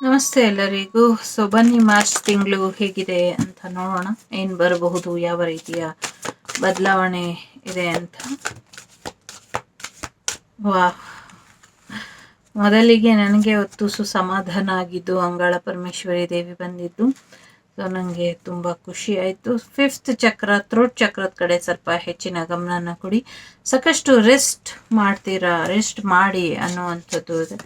ನಮಸ್ತೆ ಎಲ್ಲರಿಗೂ. ಸೊ ಬನ್ನಿ ಮಾರ್ಚ್ ತಿಂಗಳು ಹೇಗಿದೆ ಅಂತ ನೋಡೋಣ. ಏನು ಬರಬಹುದು, ಯಾವ ರೀತಿಯ ಬದಲಾವಣೆ ಇದೆ ಅಂತ. ವಾ, ಮೊದಲಿಗೆ ನನಗೆ ಹೊತ್ತು ಸಮಾಧಾನ ಆಗಿದ್ದು ಅಂಗಾಳ ಪರಮೇಶ್ವರಿ ದೇವಿ ಬಂದಿದ್ದು. ಸೊ ನನಗೆ ತುಂಬ ಖುಷಿ ಆಯಿತು. 5th ಚಕ್ರ, ಥ್ರೋಟ್ ಚಕ್ರದ ಕಡೆ ಸ್ವಲ್ಪ ಹೆಚ್ಚಿನ ಗಮನನ ಕೊಡಿ. ಸಾಕಷ್ಟು ರೆಸ್ಟ್ ಮಾಡ್ತೀರಾ, ರೆಸ್ಟ್ ಮಾಡಿ ಅನ್ನುವಂಥದ್ದು ಇದೆ.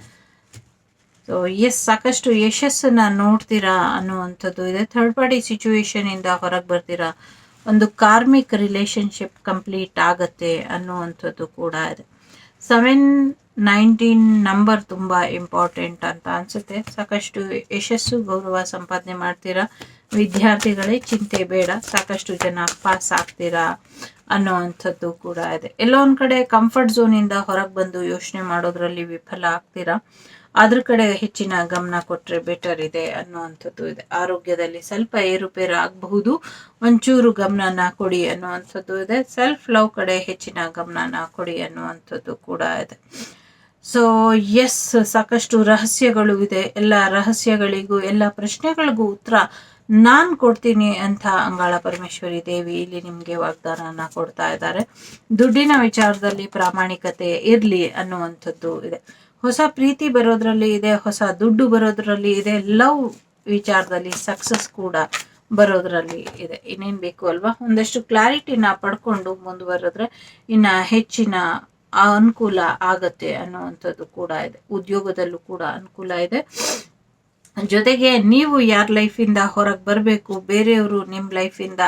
ಸೊ ಸಾಕಷ್ಟು ಯಶಸ್ಸನ್ನ ನೋಡ್ತೀರಾ ಅನ್ನುವಂಥದ್ದು ಇದೆ. ಥರ್ಡ್ ಪಾರ್ಟಿ ಸಿಚುವೇಶನ್ ಇಂದ ಹೊರಗೆ ಬರ್ತೀರಾ. ಒಂದು ಕಾರ್ಮಿಕ್ ರಿಲೇಶನ್ಶಿಪ್ ಕಂಪ್ಲೀಟ್ ಆಗತ್ತೆ ಅನ್ನುವಂಥದ್ದು ಕೂಡ ಇದೆ. 7-19 ನಂಬರ್ ತುಂಬ ಇಂಪಾರ್ಟೆಂಟ್ ಅಂತ ಅನ್ಸುತ್ತೆ. ಸಾಕಷ್ಟು ಯಶಸ್ಸು, ಗೌರವ ಸಂಪಾದನೆ ಮಾಡ್ತೀರಾ. ವಿದ್ಯಾರ್ಥಿಗಳೇ ಚಿಂತೆ ಬೇಡ, ಸಾಕಷ್ಟು ಜನ ಪಾಸ್ ಆಗ್ತೀರಾ ಅನ್ನೋವಂಥದ್ದು ಕೂಡ ಇದೆ. ಎಲ್ಲೋ ಒಂದು ಕಡೆ ಕಂಫರ್ಟ್ ಝೋನಿಂದ ಹೊರಗೆ ಬಂದು ಯೋಚನೆ ಮಾಡೋದ್ರಲ್ಲಿ ವಿಫಲ ಆಗ್ತೀರಾ. ಅದ್ರ ಕಡೆ ಹೆಚ್ಚಿನ ಗಮನ ಕೊಟ್ಟರೆ ಬೆಟರ್ ಇದೆ ಅನ್ನುವಂಥದ್ದು ಇದೆ. ಆರೋಗ್ಯದಲ್ಲಿ ಸ್ವಲ್ಪ ಏರುಪೇರು ಆಗಬಹುದು, ಒಂಚೂರು ಗಮನನ ಕೊಡಿ ಅನ್ನುವಂಥದ್ದು ಇದೆ. ಸೆಲ್ಫ್ ಲವ್ ಕಡೆ ಹೆಚ್ಚಿನ ಗಮನನ ಕೊಡಿ ಅನ್ನುವಂಥದ್ದು ಕೂಡ ಇದೆ. ಸೊ ಸಾಕಷ್ಟು ರಹಸ್ಯಗಳು ಇದೆ. ಎಲ್ಲ ರಹಸ್ಯಗಳಿಗೂ, ಎಲ್ಲ ಪ್ರಶ್ನೆಗಳಿಗೂ ಉತ್ತರ ನಾನು ಕೊಡ್ತೀನಿ ಅಂತ ಅಂಗಾಳ ಪರಮೇಶ್ವರಿ ದೇವಿ ಇಲ್ಲಿ ನಿಮಗೆ ವಾಗ್ದಾನನ ಕೊಡ್ತಾ ಇದ್ದಾರೆ. ದುಡ್ಡಿನ ವಿಚಾರದಲ್ಲಿ ಪ್ರಾಮಾಣಿಕತೆ ಇರಲಿ ಅನ್ನುವಂಥದ್ದು ಇದೆ. ಹೊಸ ಪ್ರೀತಿ ಬರೋದ್ರಲ್ಲಿ ಇದೆ, ಹೊಸ ದುಡ್ಡು ಬರೋದ್ರಲ್ಲಿ ಇದೆ, ಲವ್ ವಿಚಾರದಲ್ಲಿ ಸಕ್ಸಸ್ ಕೂಡ ಬರೋದ್ರಲ್ಲಿ ಇದೆ. ಇನ್ನೇನು ಬೇಕು ಅಲ್ವಾ? ಒಂದಷ್ಟು ಕ್ಲಾರಿಟಿನ ಪಡ್ಕೊಂಡು ಮುಂದುವರೆದ್ರೆ ಇನ್ನು ಹೆಚ್ಚಿನ ಅನುಕೂಲ ಆಗತ್ತೆ ಅನ್ನುವಂಥದ್ದು ಕೂಡ ಇದೆ. ಉದ್ಯೋಗದಲ್ಲೂ ಕೂಡ ಅನುಕೂಲ ಇದೆ. ಜೊತೆಗೆ ನೀವು ಯಾರ ಲೈಫಿಂದ ಹೊರಗೆ ಬರಬೇಕು, ಬೇರೆಯವರು ನಿಮ್ಮ ಲೈಫಿಂದ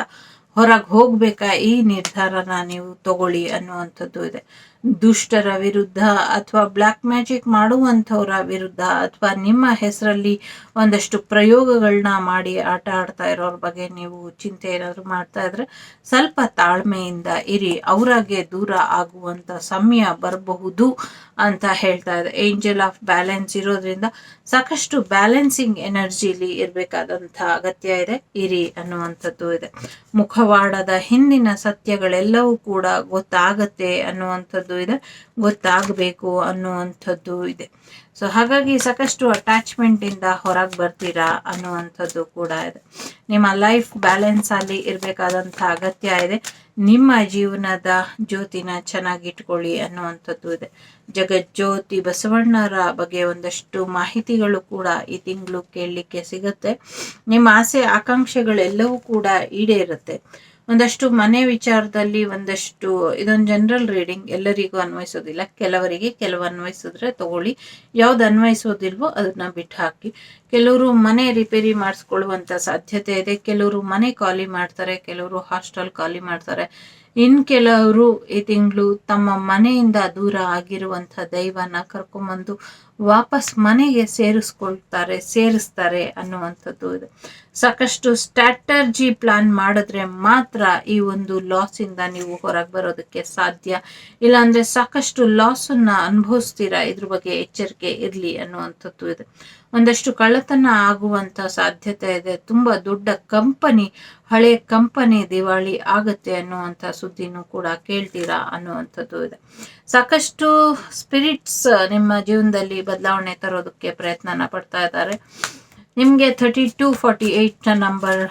ಹೊರಗೆ ಹೋಗ್ಬೇಕಾ, ಈ ನಿರ್ಧಾರನ ನೀವು ತಗೊಳ್ಳಿ ಅನ್ನುವಂಥದ್ದು ಇದೆ. ದುಷ್ಟರ ವಿರುದ್ಧ ಅಥವಾ ಬ್ಲ್ಯಾಕ್ ಮ್ಯಾಜಿಕ್ ಮಾಡುವಂಥವರ ವಿರುದ್ಧ ಅಥವಾ ನಿಮ್ಮ ಹೆಸರಲ್ಲಿ ಒಂದಷ್ಟು ಪ್ರಯೋಗಗಳನ್ನ ಮಾಡಿ ಆಟ ಆಡ್ತಾ ಇರೋರ ಬಗ್ಗೆ ನೀವು ಚಿಂತೆ ಏನಾದರೂ ಮಾಡ್ತಾ ಇದ್ರೆ ಸ್ವಲ್ಪ ತಾಳ್ಮೆಯಿಂದ ಇರಿ. ಅವರಾಗೆ ದೂರ ಆಗುವಂಥ ಸಮಯ ಬರಬಹುದು ಅಂತ ಹೇಳ್ತಾ ಇದೆ. ಏಂಜಲ್ ಆಫ್ ಬ್ಯಾಲೆನ್ಸ್ ಇರೋದ್ರಿಂದ ಸಾಕಷ್ಟು ಬ್ಯಾಲೆನ್ಸಿಂಗ್ ಎನರ್ಜಿಲಿ ಇರಬೇಕಾದಂಥ ಅಗತ್ಯ ಇದೆ. ಇರಿ ಅನ್ನುವಂಥದ್ದು ಇದೆ. ಮುಖವಾಡದ ಹಿಂದಿನ ಸತ್ಯಗಳೆಲ್ಲವೂ ಕೂಡ ಗೊತ್ತಾಗತ್ತೆ ಅನ್ನುವಂಥದ್ದು ಇದೆ. ಗೊತ್ತಾಗಬೇಕು ಅನ್ನುವಂಥದ್ದು ಇದೆ. ಸೊ ಹಾಗಾಗಿ ಸಾಕಷ್ಟು ಅಟ್ಯಾಚ್ಮೆಂಟ್ ಇಂದ ಹೊರಗೆ ಬರ್ತೀರಾ ಅನ್ನುವಂಥದ್ದು ಕೂಡ ಇದೆ. ನಿಮ್ಮ ಲೈಫ್ ಬ್ಯಾಲೆನ್ಸ್ ಅಲ್ಲಿ ಇರಬೇಕಾದಂಥ ಅಗತ್ಯ ಇದೆ. ನಿಮ್ಮ ಜೀವನದ ಜ್ಯೋತಿನ ಚೆನ್ನಾಗಿಟ್ಕೊಳ್ಳಿ ಅನ್ನುವಂಥದ್ದು ಇದೆ. ಜಗಜ್ಯೋತಿ ಬಸವಣ್ಣರ ಬಗ್ಗೆ ಒಂದಷ್ಟು ಮಾಹಿತಿಗಳು ಕೂಡ ಈ ತಿಂಗಳು ಕೇಳಲಿಕ್ಕೆ ಸಿಗುತ್ತೆ. ನಿಮ್ಮ ಆಸೆ ಆಕಾಂಕ್ಷೆಗಳೆಲ್ಲವೂ ಕೂಡ ಈಡೇರುತ್ತೆ. ಒಂದಷ್ಟು ಮನೆ ವಿಚಾರದಲ್ಲಿ ಒಂದಷ್ಟು, ಇದೊಂದು ಜನರಲ್ ರೀಡಿಂಗ್, ಎಲ್ಲರಿಗೂ ಅನ್ವಯಿಸೋದಿಲ್ಲ. ಕೆಲವರಿಗೆ ಕೆಲವು ಅನ್ವಯಿಸಿದ್ರೆ ತಗೊಳ್ಳಿ, ಯಾವ್ದು ಅನ್ವಯಿಸೋದಿಲ್ವೋ ಅದನ್ನ ಬಿಟ್ಟು ಹಾಕಿ. ಕೆಲವರು ಮನೆ ರಿಪೇರಿ ಮಾಡಿಸ್ಕೊಳ್ಳುವಂಥ ಸಾಧ್ಯತೆ ಇದೆ. ಕೆಲವರು ಮನೆ ಖಾಲಿ ಮಾಡ್ತಾರೆ, ಕೆಲವರು ಹಾಸ್ಟೆಲ್ ಖಾಲಿ ಮಾಡ್ತಾರೆ. ಇನ್ನು ಕೆಲವರು ಈ ತಿಂಗಳು ತಮ್ಮ ಮನೆಯಿಂದ ದೂರ ಆಗಿರುವಂಥ ದೈವನ ಕರ್ಕೊಂಬಂದು ವಾಪಸ್ ಮನೆಗೆ ಸೇರಿಸ್ತಾರೆ ಅನ್ನುವಂಥದ್ದು ಇದೆ. ಸಾಕಷ್ಟು ಸ್ಟ್ರಾಟರ್ಜಿ ಪ್ಲಾನ್ ಮಾಡಿದ್ರೆ ಮಾತ್ರ ಈ ಒಂದು ಲಾಸ್ ಇಂದ ನೀವು ಹೊರಗೆ ಬರೋದಕ್ಕೆ ಸಾಧ್ಯ. ಇಲ್ಲಾಂದ್ರೆ ಸಾಕಷ್ಟು ಲಾಸನ್ನ ಅನುಭವಿಸ್ತೀರಾ. ಇದ್ರ ಬಗ್ಗೆ ಎಚ್ಚರಿಕೆ ಇರಲಿ ಅನ್ನುವಂಥದ್ದು ಇದೆ. ಒಂದಷ್ಟು ಕಳ್ಳತನ ಆಗುವಂಥ ಸಾಧ್ಯತೆ ಇದೆ. ತುಂಬ ದೊಡ್ಡ ಕಂಪನಿ, ಹಳೆ ಕಂಪನಿ ದಿವಾಳಿ ಆಗತ್ತೆ ಅನ್ನುವಂಥ ಸುದ್ದಿನೂ ಕೂಡ ಕೇಳ್ತೀರಾ ಅನ್ನುವಂಥದ್ದು ಇದೆ. ಸಾಕಷ್ಟು ಸ್ಪಿರಿಟ್ಸ್ ನಿಮ್ಮ ಜೀವನದಲ್ಲಿ ಬದಲಾವಣೆ ತರೋದಕ್ಕೆ ಪ್ರಯತ್ನನ ಪಡ್ತಾ ಇದ್ದಾರೆ. ನಿಮಗೆ 32-48 number,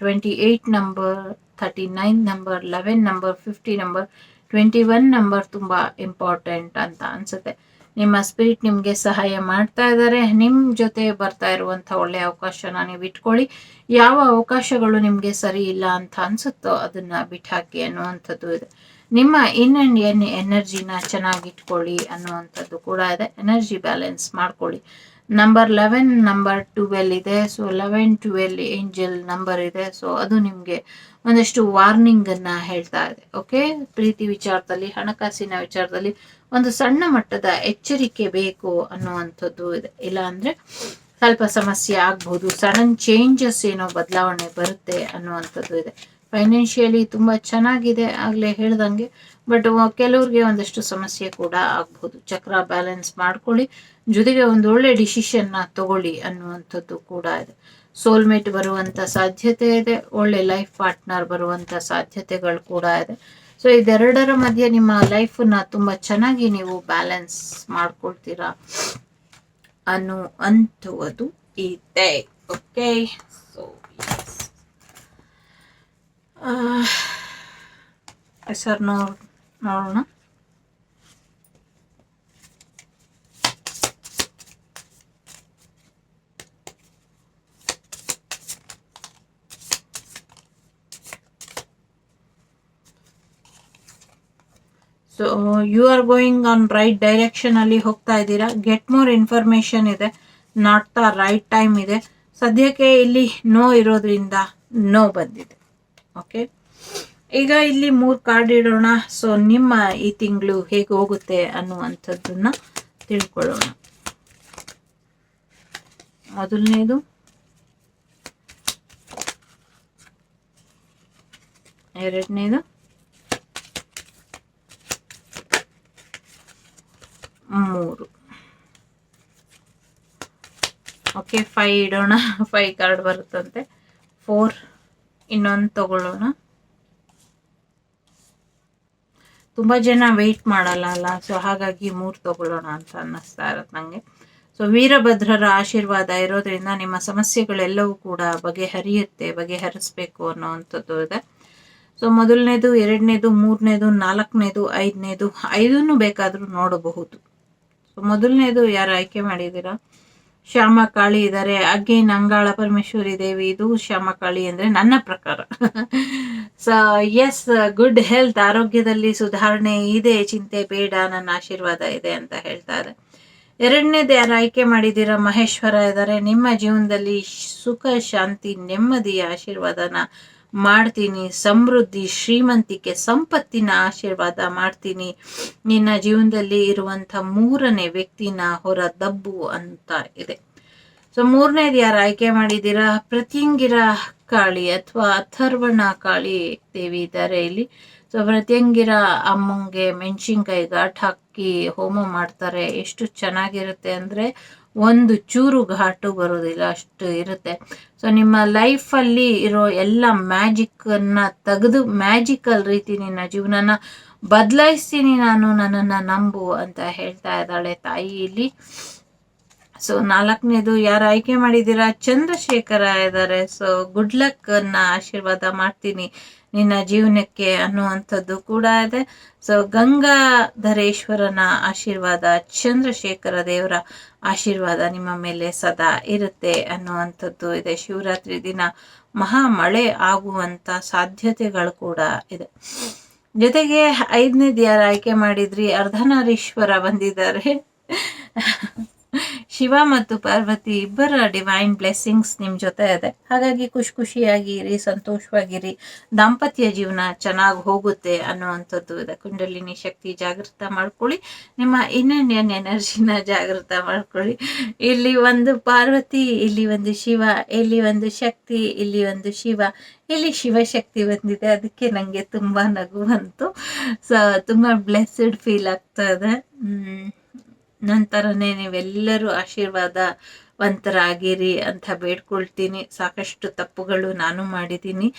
28 number, 39 number, 11 number, 50 number, 21 number ತುಂಬ ಇಂಪಾರ್ಟೆಂಟ್ ಅಂತ ಅನ್ಸುತ್ತೆ. ನಿಮ್ಮ ಸ್ಪಿರಿಟ್ ನಿಮಗೆ ಸಹಾಯ ಮಾಡ್ತಾ ಇದ್ದಾರೆ. ನಿಮ್ಮ ಜೊತೆ ಬರ್ತಾ ಇರುವಂಥ ಒಳ್ಳೆಯ ಅವಕಾಶನ ನೀವು ಇಟ್ಕೊಳ್ಳಿ. ಯಾವ ಅವಕಾಶಗಳು ನಿಮಗೆ ಸರಿ ಇಲ್ಲ ಅಂತ ಅನ್ಸುತ್ತೋ ಅದನ್ನ ಬಿಟ್ಟಾಕಿ ಅನ್ನುವಂಥದ್ದು ಇದೆ. ನಿಮ್ಮ ಇನ್ ಆ್ಯಂಡ್ ಎನ್ ಎನರ್ಜಿನ ಚೆನ್ನಾಗಿಟ್ಕೊಳ್ಳಿ ಅನ್ನುವಂಥದ್ದು ಕೂಡ ಇದೆ. ಎನರ್ಜಿ ಬ್ಯಾಲೆನ್ಸ್ ಮಾಡ್ಕೊಳ್ಳಿ. ನಂಬರ್ 11, ನಂಬರ್ 12 ಇದೆ. ಸೊ 11-12 ಏಂಜಲ್ ನಂಬರ್ ಇದೆ. ಸೊ ಅದು ನಿಮಗೆ ಒಂದಷ್ಟು ವಾರ್ನಿಂಗ್ ಅನ್ನ ಹೇಳ್ತಾ ಇದೆ. ಓಕೆ, ಪ್ರೀತಿ ವಿಚಾರದಲ್ಲಿ, ಹಣಕಾಸಿನ ವಿಚಾರದಲ್ಲಿ ಒಂದು ಸಣ್ಣ ಮಟ್ಟದ ಎಚ್ಚರಿಕೆ ಬೇಕು ಅನ್ನುವಂಥದ್ದು ಇದೆ. ಇಲ್ಲ ಅಂದ್ರೆ ಸ್ವಲ್ಪ ಸಮಸ್ಯೆ ಆಗ್ಬಹುದು. ಸಡನ್ ಚೇಂಜಸ್ ಏನೋ ಬದಲಾವಣೆ ಬರುತ್ತೆ ಅನ್ನುವಂಥದ್ದು ಇದೆ. ಫೈನಾನ್ಷಿಯಲಿ ತುಂಬಾ ಚೆನ್ನಾಗಿದೆ ಆಗ್ಲೇ ಹೇಳ್ದಂಗೆ, ಬಟ್ ಕೆಲವ್ರಿಗೆ ಒಂದಷ್ಟು ಸಮಸ್ಯೆ ಕೂಡ ಆಗ್ಬಹುದು. ಚಕ್ರ ಬ್ಯಾಲೆನ್ಸ್ ಮಾಡ್ಕೊಳ್ಳಿ. ಜೊತೆಗೆ ಒಂದು ಒಳ್ಳೆ ಡಿಸಿಷನ್ನ ತಗೊಳ್ಳಿ ಅನ್ನುವಂಥದ್ದು ಕೂಡ ಇದೆ. ಸೋಲ್ಮೇಟ್ ಬರುವಂತ ಸಾಧ್ಯತೆ ಇದೆ. ಒಳ್ಳೆ ಲೈಫ್ ಪಾರ್ಟ್ನರ್ ಬರುವಂತ ಸಾಧ್ಯತೆಗಳು ಕೂಡ ಇದೆ. ಸೊ ಇದೆರಡರ ಮಧ್ಯೆ ನಿಮ್ಮ ಲೈಫನ್ನ ತುಂಬಾ ಚೆನ್ನಾಗಿ ನೀವು ಬ್ಯಾಲೆನ್ಸ್ ಮಾಡ್ಕೊಳ್ತೀರಾ ಅನ್ನುವಂಥದ್ದು ಇದೆ. ಓಕೆ, ಸೊ ಹೆಸರು ನೋಡೋಣ. So you are going on right direction ಅಲ್ಲಿ ಹೋಗ್ತಾ ಇದ್ದೀರಾ. ಗೆಟ್ ಮೋರ್ ಇನ್ಫಾರ್ಮೇಶನ್ ಇದೆ, ನಾಟ್ ದ ರೈಟ್ ಟೈಮ್ ಇದೆ. ಸದ್ಯಕ್ಕೆ ಇಲ್ಲಿ ನೋ ಇರೋದ್ರಿಂದ ನೋ ಬಂದಿದೆ. ಓಕೆ, ಈಗ ಇಲ್ಲಿ 3 ಕಾರ್ಡ್ ಇಡೋಣ. ಸೊ ನಿಮ್ಮ ಈ ತಿಂಗಳು ಹೇಗೆ ಹೋಗುತ್ತೆ ಅನ್ನುವಂಥದ್ದನ್ನ ತಿಳ್ಕೊಳ್ಳೋಣ. ಮೊದಲನೇದು, ಎರಡನೇದು, 3. ಓಕೆ, 5 ಇಡೋಣ. 5 ಕಾರ್ಡ್ ಬರುತ್ತಂತೆ. 4 ಇನ್ನೊಂದು ತಗೊಳ್ಳೋಣ. ತುಂಬ ಜನ ವೆಯ್ಟ್ ಮಾಡಲ್ಲ ಅಲ್ಲ, ಸೊ ಹಾಗಾಗಿ 3 ತಗೊಳ್ಳೋಣ ಅಂತ ಅನ್ನಿಸ್ತಾ ಇರತ್ತೆ ನನಗೆ. ಸೊ ವೀರಭದ್ರರ ಆಶೀರ್ವಾದ ಇರೋದ್ರಿಂದ ನಿಮ್ಮ ಸಮಸ್ಯೆಗಳೆಲ್ಲವೂ ಕೂಡ ಬಗೆಹರಿಸಬೇಕು ಅನ್ನೋವಂಥದ್ದು ಇದೆ. ಸೊ ಮೊದಲನೇದು, ಎರಡನೇದು, 3ನೇದು, 4ನೇದು, 5ನೇದು, 5 ಬೇಕಾದರೂ ನೋಡಬಹುದು. ಸೊ ಮೊದಲನೇದು ಯಾರು ಆಯ್ಕೆ ಮಾಡಿದ್ದೀರಾ? ಶ್ಯಾಮಕಾಳಿ ಇದ್ದಾರೆ. ಅಗೇನ್ ಅಂಗಾಳ ಪರಮೇಶ್ವರಿ ದೇವಿ. ಇದು ಶ್ಯಾಮಕಾಳಿ ಅಂದ್ರೆ ನನ್ನ ಪ್ರಕಾರ. ಸೊ ಎಸ್, ಗುಡ್ ಹೆಲ್ತ್, ಆರೋಗ್ಯದಲ್ಲಿ ಸುಧಾರಣೆ ಇದೆ, ಚಿಂತೆ ಬೇಡ, ನನ್ನ ಆಶೀರ್ವಾದ ಇದೆ ಅಂತ ಹೇಳ್ತಾ ಇದೆ. ಎರಡನೇದು ಯಾರು ಆಯ್ಕೆ ಮಾಡಿದ್ದೀರಾ? ಮಹೇಶ್ವರ ಇದ್ದಾರೆ. ನಿಮ್ಮ ಜೀವನದಲ್ಲಿ ಸುಖ, ಶಾಂತಿ, ನೆಮ್ಮದಿಯ ಆಶೀರ್ವಾದನ ಮಾಡ್ತೀನಿ, ಸಮೃದ್ಧಿ, ಶ್ರೀಮಂತಿಕೆ, ಸಂಪತ್ತಿನ ಆಶೀರ್ವಾದ ಮಾಡ್ತೀನಿ. ನಿನ್ನ ಜೀವನದಲ್ಲಿ ಇರುವಂಥ 3ನೇ ವ್ಯಕ್ತಿನ ಹೊರ ದಬ್ಬು ಅಂತ ಇದೆ. ಸೊ 3ನೇದು ಯಾರು ಆಯ್ಕೆ ಮಾಡಿದ್ದೀರಾ? ಪ್ರತ್ಯಂಗಿರ ಕಾಳಿ ಅಥವಾ ಅಥರ್ವಣ ಕಾಳಿ ದೇವಿ ಇದ್ದಾರೆ ಇಲ್ಲಿ. ಸೊ ಪ್ರತ್ಯಂಗಿರ ಅಮ್ಮಂಗೆ ಮೆಣಸಿನ್ಕಾಯಿ ಘಾಟ್ ಹಾಕಿ ಹೋಮ ಮಾಡ್ತಾರೆ. ಎಷ್ಟು ಚೆನ್ನಾಗಿರುತ್ತೆ ಅಂದರೆ ಒಂದು ಚೂರು ಘಾಟು ಬರೋದಿಲ್ಲ, ಅಷ್ಟು ಇರುತ್ತೆ. ಸೊ ನಿಮ್ಮ ಲೈಫಲ್ಲಿ ಇರೋ ಎಲ್ಲ ಮ್ಯಾಜಿಕ್ಕನ್ನು ತೆಗೆದು ಮ್ಯಾಜಿಕಲ್ ರೀತಿ ನಿನ್ನ ಜೀವನನ ಬದಲಾಯಿಸ್ತೀನಿ ನಾನು, ನನ್ನನ್ನು ನಂಬು ಅಂತ ಹೇಳ್ತಾ ಇದ್ದಾಳೆ ತಾಯಿ ಇಲ್ಲಿ. ಸೊ 4ನೇದು ಯಾರು ಆಯ್ಕೆ ಮಾಡಿದ್ದೀರಾ? ಚಂದ್ರಶೇಖರ ಇದ್ದಾರೆ. ಸೊ ಗುಡ್ ಲಕ್ ಅನ್ನ ಆಶೀರ್ವಾದ ಮಾಡ್ತೀನಿ ನಿನ್ನ ಜೀವನಕ್ಕೆ ಅನ್ನುವಂಥದ್ದು ಕೂಡ ಇದೆ. ಸೊ ಗಂಗಾಧರೇಶ್ವರನ ಆಶೀರ್ವಾದ, ಚಂದ್ರಶೇಖರ ದೇವರ ಆಶೀರ್ವಾದ ನಿಮ್ಮ ಮೇಲೆ ಸದಾ ಇರುತ್ತೆ ಅನ್ನುವಂಥದ್ದು ಇದೆ. ಶಿವರಾತ್ರಿ ದಿನ ಮಹಾ ಮಳೆ ಆಗುವಂಥ ಸಾಧ್ಯತೆಗಳು ಕೂಡ ಇದೆ. ಜೊತೆಗೆ 5ನೇದು ಯಾರು ಆಯ್ಕೆ ಮಾಡಿದ್ರಿ? ಅರ್ಧನಾರೀಶ್ವರ ಬಂದಿದ್ದಾರೆ. ಶಿವ ಮತ್ತು ಪಾರ್ವತಿ ಇಬ್ಬರ ಡಿವೈನ್ ಬ್ಲೆಸ್ಸಿಂಗ್ಸ್ ನಿಮ್ಮ ಜೊತೆ ಇದೆ. ಹಾಗಾಗಿ ಖುಷಿಯಾಗಿರಿ, ಸಂತೋಷವಾಗಿರಿ, ದಾಂಪತ್ಯ ಜೀವನ ಚೆನ್ನಾಗಿ ಹೋಗುತ್ತೆ ಅನ್ನುವಂಥದ್ದು ಇದೆ. ಕುಂಡಲಿನಿ ಶಕ್ತಿ ಜಾಗೃತ ಮಾಡ್ಕೊಳ್ಳಿ, ನಿಮ್ಮ ಇನ್ನಿಯನ್ ಎನರ್ಜಿನ ಜಾಗೃತ ಮಾಡ್ಕೊಳ್ಳಿ. ಇಲ್ಲಿ ಒಂದು ಪಾರ್ವತಿ, ಇಲ್ಲಿ ಒಂದು ಶಿವ, ಇಲ್ಲಿ ಒಂದು ಶಕ್ತಿ, ಇಲ್ಲಿ ಒಂದು ಶಿವ, ಇಲ್ಲಿ ಶಿವಶಕ್ತಿ ಬಂದಿದೆ. ಅದಕ್ಕೆ ನನಗೆ ತುಂಬ ನಗು ಬಂತು. ಸೊ ತುಂಬ ಬ್ಲೆಸ್ಡ್ ಫೀಲ್ ಆಗ್ತಾ ಇದೆ. ನಂತರನೇ ನೀವೆಲ್ಲರೂ ಆಶೀರ್ವಾದವಂತರಾಗಿರಿ ಅಂತ ಬೇಡ್ಕೊಳ್ತೀನಿ. ಸಾಕಷ್ಟು ತಪ್ಪುಗಳು ನಾನು ಮಾಡಿದ್ದೀನಿ,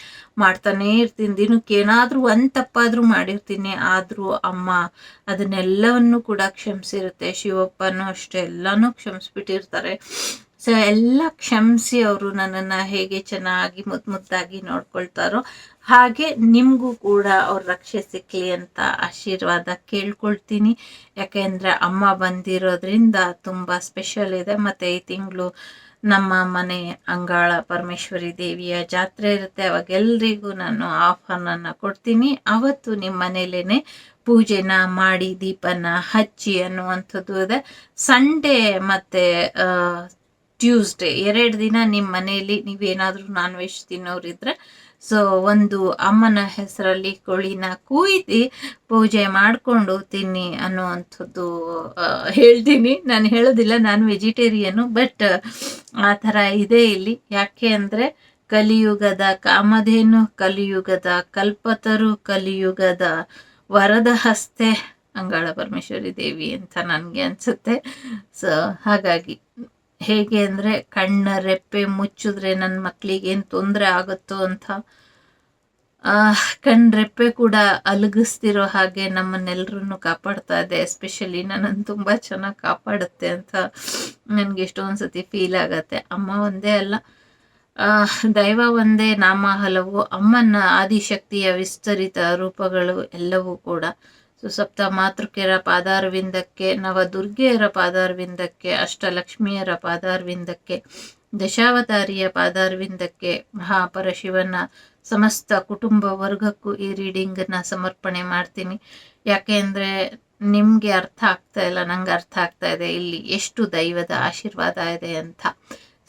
ಮಾಡ್ತಾನೇ ಇರ್ತೀನಿ. ದಿನಕ್ಕೆ ಏನಾದರೂ ಒಂದು ತಪ್ಪಾದರೂ ಮಾಡಿರ್ತೀನಿ. ಆದರೂ ಅಮ್ಮ ಅದನ್ನೆಲ್ಲವನ್ನು ಕೂಡ ಕ್ಷಮಿಸಿರುತ್ತೆ. ಶಿವಪ್ಪನೂ ಅಷ್ಟೇ ಎಲ್ಲನೂ ಕ್ಷಮಿಸ್ಬಿಟ್ಟಿರ್ತಾರೆ. ಸೊ ಎಲ್ಲ ಕ್ಷಮಿಸಿ ಅವರು ನನ್ನನ್ನು ಹೇಗೆ ಚೆನ್ನಾಗಿ ಮುದ್ದಾಗಿ ನೋಡ್ಕೊಳ್ತಾರೋ ಹಾಗೆ ನಿಮಗೂ ಕೂಡ ಅವ್ರ ರಕ್ಷೆ ಸಿಕ್ಕಲಿ ಅಂತ ಆಶೀರ್ವಾದ ಕೇಳ್ಕೊಳ್ತೀನಿ. ಯಾಕೆಂದರೆ ಅಮ್ಮ ಬಂದಿರೋದ್ರಿಂದ ತುಂಬ ಸ್ಪೆಷಲ್ ಇದೆ. ಮತ್ತು ಈ ತಿಂಗಳು ನಮ್ಮ ಮನೆ ಅಂಗಾಳ ಪರಮೇಶ್ವರಿ ದೇವಿಯ ಜಾತ್ರೆ ಇರುತ್ತೆ. ಅವಾಗೆಲ್ಲರಿಗೂ ನಾನು ಆಹ್ವಾನನ ಕೊಡ್ತೀನಿ. ಅವತ್ತು ನಿಮ್ಮ ಮನೇಲೇ ಪೂಜೆನ ಮಾಡಿ ದೀಪನ ಹಚ್ಚಿ ಅನ್ನುವಂಥದ್ದು ಇದೆ. ಸಂಡೇ ಮತ್ತು ಟ್ಯೂಸ್ಡೇ 2 ದಿನ ನಿಮ್ಮ ಮನೆಯಲ್ಲಿ ನೀವೇನಾದರೂ ನಾನ್ ವೆಜ್ ತಿನ್ನೋರಿದ್ರೆ ಸೊ ಒಂದು ಅಮ್ಮನ ಹೆಸರಲ್ಲಿ ಕೋಳಿನ ಕೂಯ್ದು ಪೂಜೆ ಮಾಡಿಕೊಂಡು ತಿನ್ನಿ ಅನ್ನುವಂಥದ್ದು ಹೇಳ್ತೀನಿ. ನಾನು ಹೇಳೋದಿಲ್ಲ, ನಾನು ವೆಜಿಟೇರಿಯನು, ಬಟ್ ಆ ಥರ ಇದೆ ಇಲ್ಲಿ. ಯಾಕೆ ಅಂದರೆ ಕಲಿಯುಗದ ಕಾಮಧೇನು, ಕಲಿಯುಗದ ಕಲ್ಪತರು, ಕಲಿಯುಗದ ವರದ ಹಸ್ತೆ ಅಂಗಾಳ ಪರಮೇಶ್ವರಿ ದೇವಿ ಅಂತ ನನಗೆ ಅನಿಸುತ್ತೆ. ಸೊ ಹಾಗಾಗಿ ಹೇಗೆ ಅಂದರೆ ಕಣ್ಣ ರೆಪ್ಪೆ ಮುಚ್ಚಿದ್ರೆ ನನ್ನ ಮಕ್ಕಳಿಗೆ ಏನು ತೊಂದರೆ ಆಗುತ್ತೋ ಅಂತ ಕಣ್ರೆಪ್ಪೆ ಕೂಡ ಅಲಗಿಸ್ತಿರೋ ಹಾಗೆ ನಮ್ಮನ್ನೆಲ್ಲರನ್ನು ಕಾಪಾಡ್ತಾ ಇದೆ. ಎಸ್ಪೆಷಲಿ ನನ್ನನ್ನು ತುಂಬ ಚೆನ್ನಾಗಿ ಕಾಪಾಡುತ್ತೆ ಅಂತ ನನಗೆ ಎಷ್ಟೊಂದು ಸತಿ ಫೀಲ್ ಆಗತ್ತೆ. ಅಮ್ಮ ಒಂದೇ ಅಲ್ಲ, ದೈವ ಒಂದೇ, ನಾಮ ಹಲವು. ಅಮ್ಮನ ಆದಿಶಕ್ತಿಯ ವಿಸ್ತರಿತ ರೂಪಗಳು ಎಲ್ಲವೂ ಕೂಡ. ಸೊ ಸಪ್ತ ಮಾತೃಕೆಯರ ಪಾದಾರವಿಂದಕ್ಕೆ, ನವದುರ್ಗೆಯರ ಪಾದಾರವಿಂದಕ್ಕೆ, ಅಷ್ಟಲಕ್ಷ್ಮಿಯರ ಪಾದಾರವಿಂದಕ್ಕೆ, ದಶಾವತಾರಿಯ ಪಾದಾರವಿಂದಕ್ಕೆ, ಮಹಾಪರಶಿವನ ಸಮಸ್ತ ಕುಟುಂಬ ವರ್ಗಕ್ಕೂ ಈ ರೀಡಿಂಗನ್ನು ಸಮರ್ಪಣೆ ಮಾಡ್ತೀನಿ. ಯಾಕೆ ಅಂದರೆ ನಿಮಗೆ ಅರ್ಥ ಆಗ್ತಾ ಇಲ್ಲ, ನಂಗೆ ಅರ್ಥ ಆಗ್ತಾ ಇದೆ ಇಲ್ಲಿ ಎಷ್ಟು ದೈವದ ಆಶೀರ್ವಾದ ಇದೆ ಅಂತ.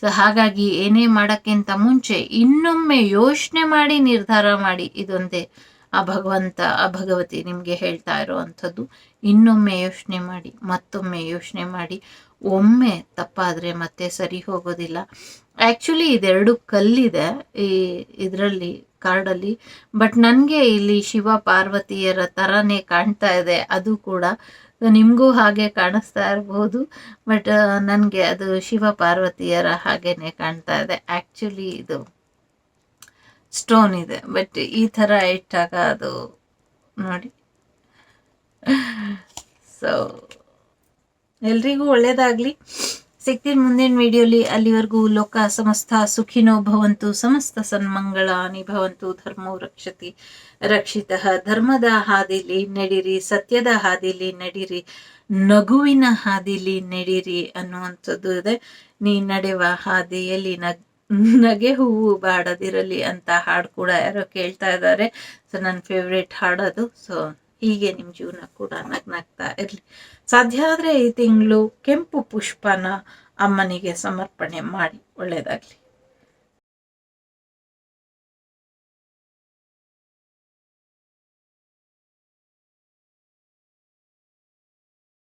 ಸೊ ಹಾಗಾಗಿ ಏನೇ ಮಾಡೋಕ್ಕಿಂತ ಮುಂಚೆ ಇನ್ನೊಮ್ಮೆ ಯೋಚನೆ ಮಾಡಿ ನಿರ್ಧಾರ ಮಾಡಿ. ಇದೊಂದೇ ಆ ಭಗವಂತ, ಆ ಭಗವತಿ ನಿಮಗೆ ಹೇಳ್ತಾ ಇರೋವಂಥದ್ದು. ಇನ್ನೊಮ್ಮೆ ಯೋಚನೆ ಮಾಡಿ, ಮತ್ತೊಮ್ಮೆ ಯೋಚನೆ ಮಾಡಿ. ಒಮ್ಮೆ ತಪ್ಪಾದರೆ ಮತ್ತೆ ಸರಿ ಹೋಗೋದಿಲ್ಲ. ಆ್ಯಕ್ಚುಲಿ ಇದೆರಡು ಕಲ್ಲಿದೆ ಈ ಇದರಲ್ಲಿ ಕಾರ್ಡಲ್ಲಿ, ಬಟ್ ನನಗೆ ಇಲ್ಲಿ ಶಿವ ಪಾರ್ವತಿಯರ ಥರನೇ ಕಾಣ್ತಾ ಇದೆ. ಅದು ಕೂಡ ನಿಮಗೂ ಹಾಗೆ ಕಾಣಿಸ್ತಾ ಇರ್ಬೋದು, ಬಟ್ ನನಗೆ ಅದು ಶಿವ ಪಾರ್ವತಿಯರ ಹಾಗೇನೆ ಕಾಣ್ತಾ ಇದೆ. ಆ್ಯಕ್ಚುಲಿ ಇದು ಸ್ಟೋನ್ ಇದೆ, ಬಟ್ ಈ ಥರ ಇಟ್ಟಾಗ ಅದು ನೋಡಿ. ಸೊ ಎಲ್ರಿಗೂ ಒಳ್ಳೇದಾಗಲಿ. ಸಿಗ್ತೀನಿ ಮುಂದಿನ ವಿಡಿಯೋಲಿ. ಅಲ್ಲಿವರೆಗೂ ಲೋಕ ಸಮಸ್ತ ಸುಖಿನೋ ಭವಂತು, ಸಮಸ್ತ ಸನ್ಮಂಗಳಾನಿ ಭವಂತು, ಧರ್ಮೋ ರಕ್ಷತಿ ರಕ್ಷಿತಃ. ಧರ್ಮದ ಹಾದಿಲಿ ನಡೀರಿ, ಸತ್ಯದ ಹಾದಿಲಿ ನಡೀರಿ, ನಗುವಿನ ಹಾದಿಲಿ ನಡೀರಿ ಅನ್ನುವಂಥದ್ದು ಇದೆ. ನೀ ನಡೆವ ಹಾದಿಯಲ್ಲಿ ನಗೆ ಹೂವು ಬಾಡದಿರಲಿ ಅಂತ ಹಾಡು ಕೂಡ ಯಾರೋ ಕೇಳ್ತಾ ಇದ್ದಾರೆ. ಸೊ ನನ್ನ ಫೇವ್ರೇಟ್ ಹಾಡೋದು. ಸೊ ಹೀಗೆ ನಿಮ್ಮ ಜೀವನ ಕೂಡ ನಗ್ನಾಗ್ತಾ ಇರಲಿ. ಸಾಧ್ಯ ಆದರೆ ಈ ತಿಂಗಳು ಕೆಂಪು ಪುಷ್ಪನ ಅಮ್ಮನಿಗೆ ಸಮರ್ಪಣೆ ಮಾಡಿ. ಒಳ್ಳೆಯದಾಗಲಿ.